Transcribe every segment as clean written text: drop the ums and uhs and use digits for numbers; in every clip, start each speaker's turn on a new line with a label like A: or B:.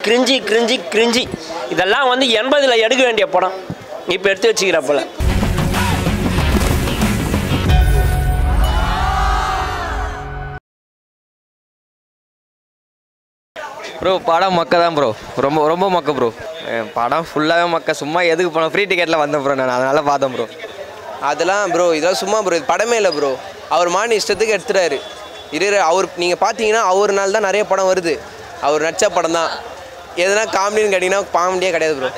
A: Cringey cringey cringey. இதெல்லாம் வந்து 80ல் எடுக்க வேண்டிய படம் இப்போ எடுத்து வச்சுக்கிறப்பல.
B: ப்ரோ படம் மொக்க தான் ப்ரோ, ரொம்ப ரொம்ப மொக்க ப்ரோ. படம் ஃபுல்லாகவே மொக்க. சும்மா எதுக்கு போனோம், ஃப்ரீ டிக்கெட்டில் வந்தேன் ப்ரோ, நான் அதனால் பார்த்தேன் ப்ரோ.
C: அதெல்லாம் ப்ரோ இதெல்லாம் சும்மா ப்ரோ, இது படமே இல்லை ப்ரோ. அவர் மானி இஷ்டத்துக்கு எடுத்துறாரு. அவர் நீங்கள் பார்த்தீங்கன்னா அவர்னால தான் நிறைய படம் வருது. அவர் நடித்த படம் தான். எதுனா காமெடின்னு கேட்டிங்கன்னா காமெடியே கிடையாது ப்ரோ.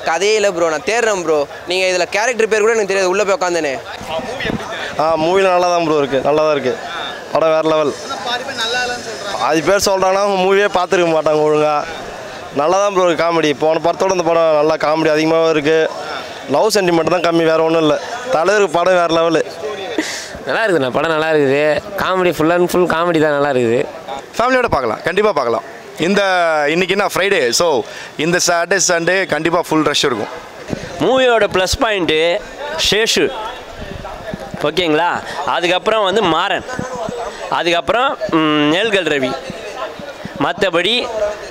C: கதையே இல்லை ப்ரோ. நான் தேடுறேன் ப்ரோ. நீங்கள் இதில் கேரக்டர் பேர் கூட எனக்கு தெரியாது, உள்ளே போய் உட்காந்தேனே.
D: மூவியில் நல்லா தான் ப்ரோ இருக்குது, நல்லா தான் இருக்குது. படம் வேறு லெவல். அது பேர் சொல்கிறாங்கன்னா அவங்க மூவியே பார்த்துருக்க மாட்டாங்க ஒழுங்காக. நல்லா தான் ப்ரோ இருக்குது காமெடி. போன படத்தோடு இந்த படம் நல்லா காமெடி அதிகமாகவும் இருக்குது. லவ் சென்டிமெண்ட் தான் கம்மி, வேறு ஒன்றும் இல்லை. தலைவருக்கு படம் வேறு லெவலு.
A: நல்லா இருக்குதுண்ணா, படம் நல்லா இருக்குது. Comedy full and full comedy தான், நல்லா இருக்குது.
E: ஃபேமிலியோட பார்க்கலாம், கண்டிப்பாக பார்க்கலாம். இன்றைக்கி என்ன ஃப்ரைடே, ஸோ இந்த சாட்டர்டே சண்டே கண்டிப்பாக ஃபுல் ரஷ் இருக்கும்.
A: மூவியோட ப்ளஸ் பாயிண்ட்டு சேஷு, ஓகேங்களா. அதுக்கப்புறம் வந்து மாறன், அதுக்கப்புறம் நேல்கல் ரவி. மற்றபடி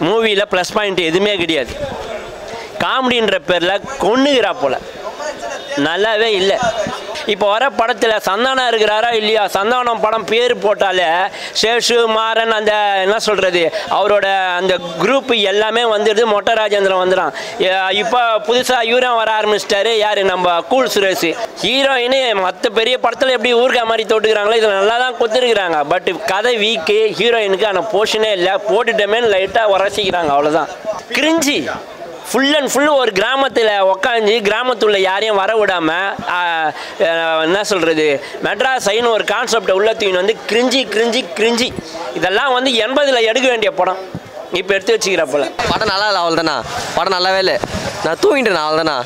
A: மூவியில் ப்ளஸ் பாயிண்ட் எதுவுமே கிடையாது. காமெடின்ற பேரில் கொன்னுகிறா போல், நல்லாவே இல்லை. இப்போ வர படத்தில் சந்தானம் இருக்கிறாரா இல்லையா? சந்தானம் படம் பேர் போட்டாலே சேஷு மாறன் அந்த என்ன சொல்கிறது அவரோட அந்த குரூப்பு எல்லாமே வந்துடுது. மொட்டை ராஜேந்திரன் வந்துடும். இப்போ புதுசாக ஹீரோயின் வர ஆரம்பிச்சிட்டாரு. யார்? நம்ம கூல் சுரேஷ். ஹீரோயினு மற்ற பெரிய படத்தில் எப்படி ஊர்கா மாதிரி தொட்டுக்கிறாங்களோ இதில் நல்லா தான் கொடுத்துருக்குறாங்க. பட் கதை வீக்கு, ஹீரோயினுக்கு ஆனால் போர்ஷனே இல்லை. போட்டுட்டமேன்னு லைட்டாக உரசிக்கிறாங்க, அவ்வளோதான். Cringe full and full. ஒரு கிராமத்தில் உக்காந்து கிராமத்துள்ள யாரையும் வர விடாமல் என்ன சொல்கிறது மெட்ராஸ் ஐன்னு ஒரு கான்செப்டை உள்ள தூக்கின்னு வந்து கிரிஞ்சி கிரிஞ்சி கிரிஞ்சி. இதெல்லாம் வந்து 80ல் எடுக்க வேண்டிய படம் இப்போ எடுத்து வச்சுக்கிறப்பல.
B: படம் நல்லா இல்லை, அவள் தானா? படம் நல்லாவே இல்லை. நான் தூங்கிட்டேன், அவள் தானா?